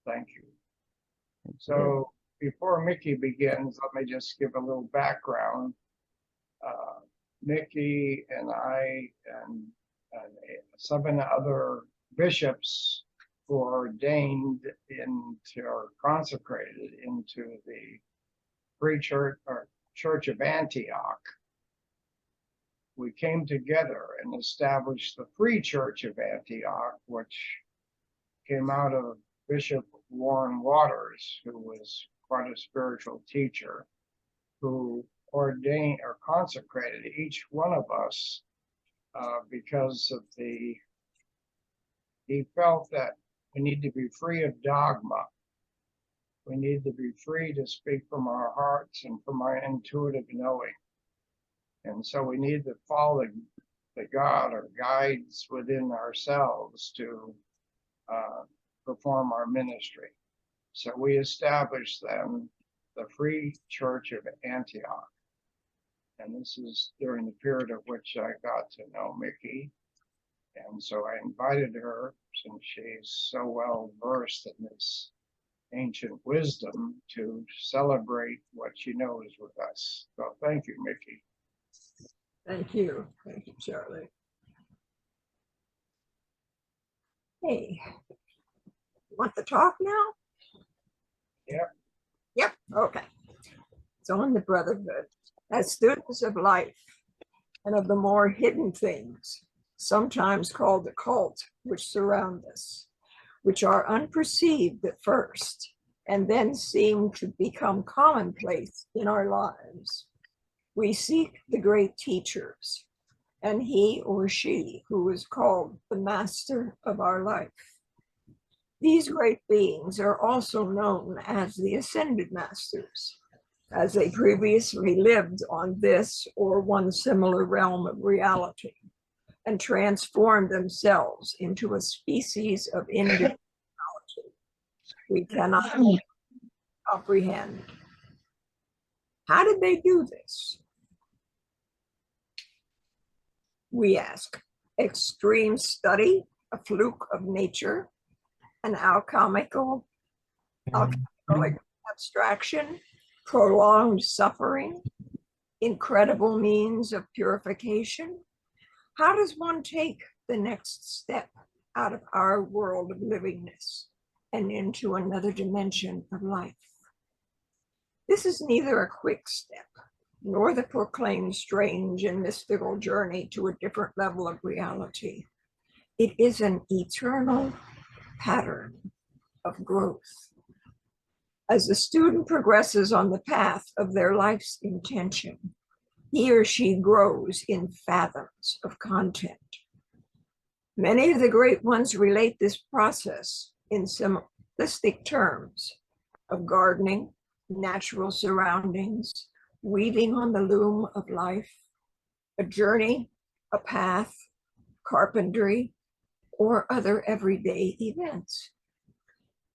Thank you. So before Mickey begins, let me just give a little background. Mickee and I and 7 other bishops who are ordained into or consecrated into the Free Church or Church of Antioch. We came together and established the Free Church of Antioch, which came out of Bishop Warren Waters, who was quite a spiritual teacher, who ordained or consecrated each one of us because of he felt that we need to be free of dogma. We need to be free to speak from our hearts and from our intuitive knowing. And so we need to follow the God or guides within ourselves to perform our ministry. So we established then the Free Church of Antioch. And this is during the period of which I got to know Mickee. And so I invited her, since she's so well versed in this ancient wisdom, to celebrate what she knows with us. So thank you, Mickee. Thank you. Thank you, Charlie. Hey, want the talk now? Yep. Yep. Okay. So in the brotherhood, as students of life and of the more hidden things, sometimes called the cult, which surround us, which are unperceived at first, and then seem to become commonplace in our lives, we seek the great teachers, and he or she who is called the master of our life. These great beings are also known as the ascended masters, as they previously lived on this or one similar realm of reality and transformed themselves into a species of individuality we cannot comprehend. How did they do this? We ask. Extreme study, a fluke of nature, an alchemical abstraction, prolonged suffering, incredible means of purification. How does one take the next step out of our world of livingness and into another dimension of life? This is neither a quick step, nor the proclaimed strange and mystical journey to a different level of reality. It is an eternal pattern of growth. As the student progresses on the path of their life's intention, he or she grows in fathoms of content. Many of the great ones relate this process in simplistic terms of gardening, natural surroundings, weaving on the loom of life, a journey, a path, carpentry, or other everyday events.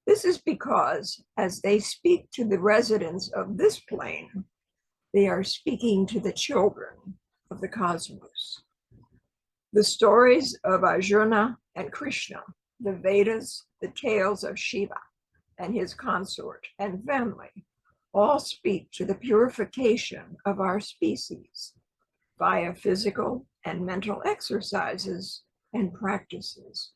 This is because as they speak to the residents of this plane, they are speaking to the children of the cosmos. The stories of Arjuna and Krishna, the Vedas, the tales of Shiva and his consort and family all speak to the purification of our species via physical and mental exercises and practices.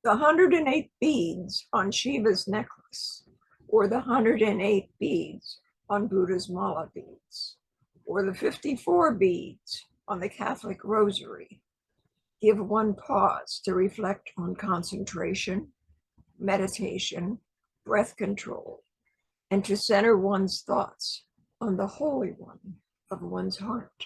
The 108 beads on Shiva's necklace, or the 108 beads on Buddha's mala beads, or the 54 beads on the Catholic rosary, give one pause to reflect on concentration, meditation, breath control, and to center one's thoughts on the Holy One of one's heart.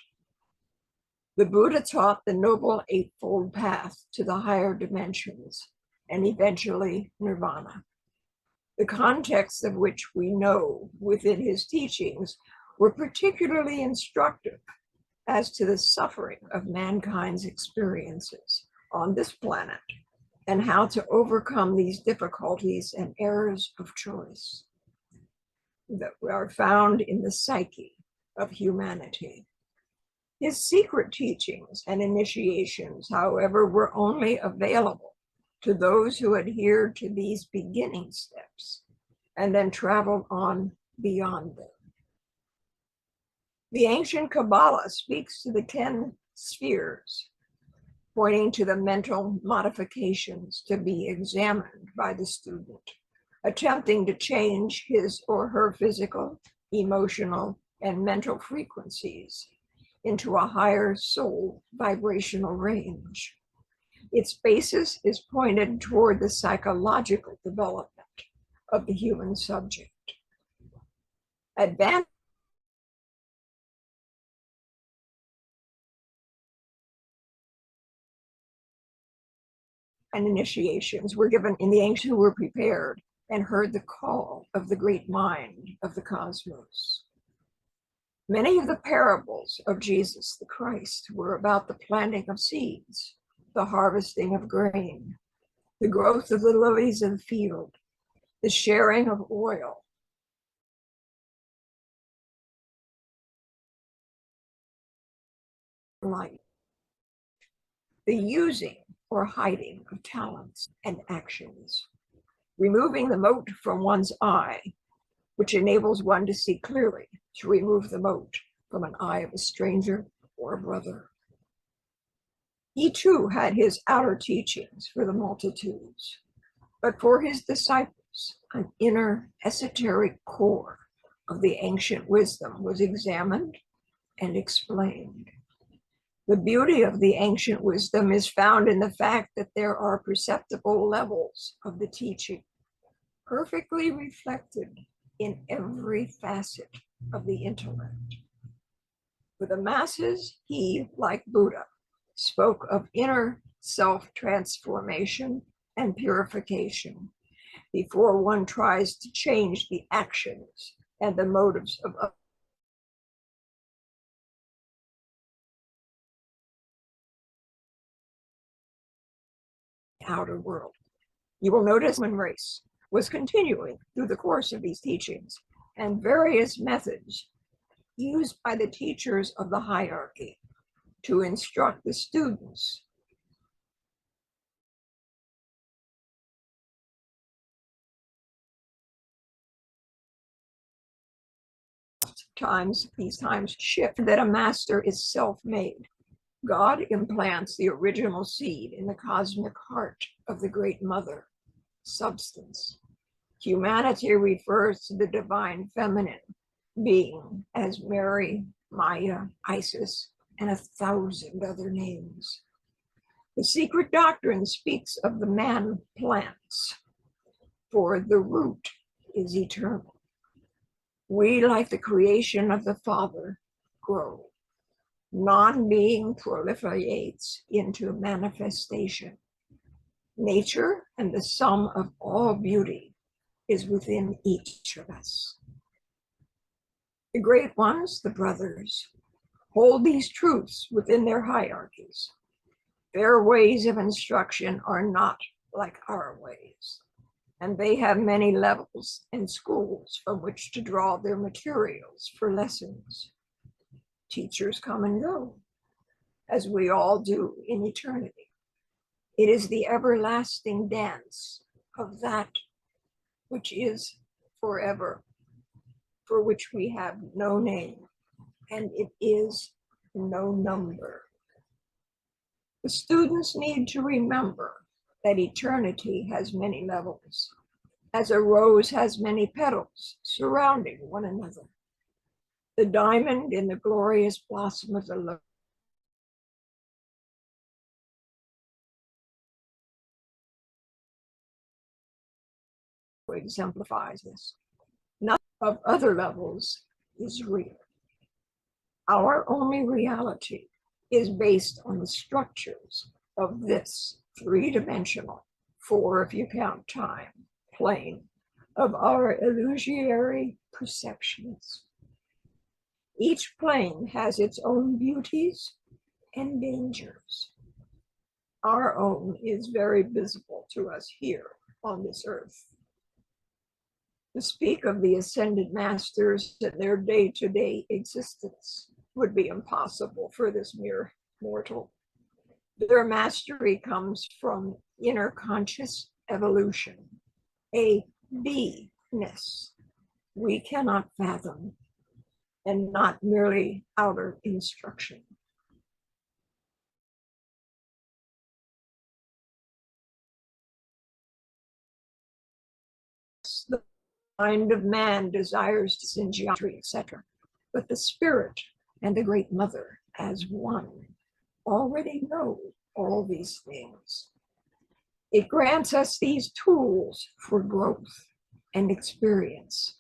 The Buddha taught the Noble Eightfold Path to the higher dimensions and eventually nirvana. The contexts of which we know within his teachings were particularly instructive as to the suffering of mankind's experiences on this planet and how to overcome these difficulties and errors of choice that are found in the psyche of humanity. His secret teachings and initiations, however, were only available to those who adhered to these beginning steps and then traveled on beyond them. The ancient Kabbalah speaks to the 10 spheres, pointing to the mental modifications to be examined by the student, attempting to change his or her physical, emotional, and mental frequencies into a higher soul vibrational range. Its basis is pointed toward the psychological development of the human subject. Advanced and initiations were given in the ancients who were prepared and heard the call of the great mind of the cosmos. Many of the parables of Jesus the Christ were about the planting of seeds, the harvesting of grain, the growth of the lilies of the field, the sharing of oil, light, the using or hiding of talents and actions, removing the mote from one's eye, which enables one to see clearly, to remove the mote from an eye of a stranger or a brother. He too had his outer teachings for the multitudes, but for his disciples, an inner esoteric core of the ancient wisdom was examined and explained. The beauty of the ancient wisdom is found in the fact that there are perceptible levels of the teaching, perfectly reflected in every facet of the intellect. For the masses, he, like Buddha, spoke of inner self-transformation and purification before one tries to change the actions and the motives of others. Outer world. You will notice the human race was continuing through the course of these teachings and various methods used by the teachers of the hierarchy to instruct the students. These times shift that a master is self-made. God implants the original seed in the cosmic heart of the Great Mother, substance. Humanity refers to the divine feminine being as Mary, Maya, Isis, and 1,000 other names. The secret doctrine speaks of the man plants, for the root is eternal. We, like the creation of the Father, grow. Non-being proliferates into manifestation. Nature and the sum of all beauty is within each of us. The great ones, the brothers, hold these truths within their hierarchies. Their ways of instruction are not like our ways, and they have many levels and schools from which to draw their materials for lessons. Teachers come and go, as we all do in eternity. It is the everlasting dance of that which is forever, for which we have no name, and it is no number. The students need to remember that eternity has many levels, as a rose has many petals surrounding one another. The diamond in the glorious blossom of the lotus exemplifies this. None of other levels is real. Our only reality is based on the structures of this three-dimensional, four if you count time, plane of our illusory perceptions. Each plane has its own beauties and dangers. Our own is very visible to us here on this earth. To speak of the ascended masters and their day-to-day existence would be impossible for this mere mortal. Their mastery comes from inner conscious evolution, a beingness we cannot fathom, and not merely outer instruction. The mind of man desires to sin geometry, etc. But the spirit and the great mother as one already know all these things. It grants us these tools for growth and experience,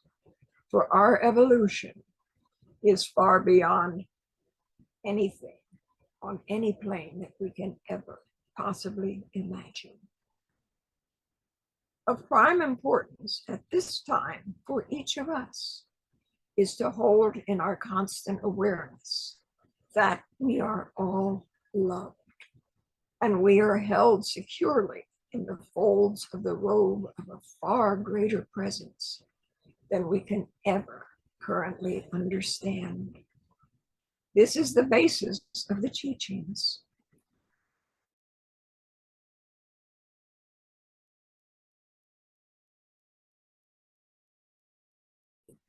for our evolution is far beyond anything on any plane that we can ever possibly imagine. Of prime importance at this time for each of us is to hold in our constant awareness that we are all loved and we are held securely in the folds of the robe of a far greater presence than we can ever currently understand. This is the basis of the teachings.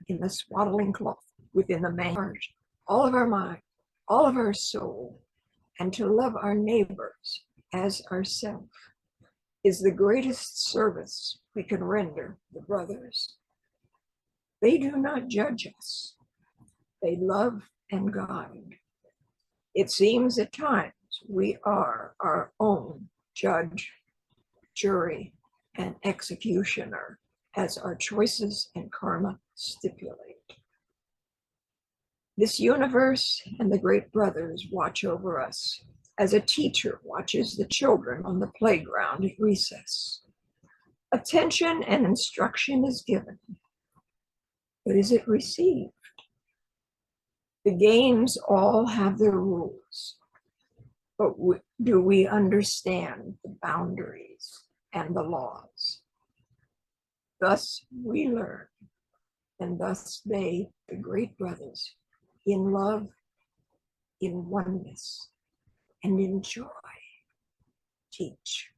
In the swaddling cloth within the man's heart, all of our mind, all of our soul, and to love our neighbors as ourselves is the greatest service we can render the brothers. They do not judge us. They love and guide. It seems at times we are our own judge, jury, and executioner as our choices and karma stipulate. This universe and the great brothers watch over us as a teacher watches the children on the playground at recess. Attention and instruction is given, but is it received? The games all have their rules, but do we understand the boundaries and the laws? Thus we learn, and thus they, the great brothers, in love, in oneness, and in joy, teach.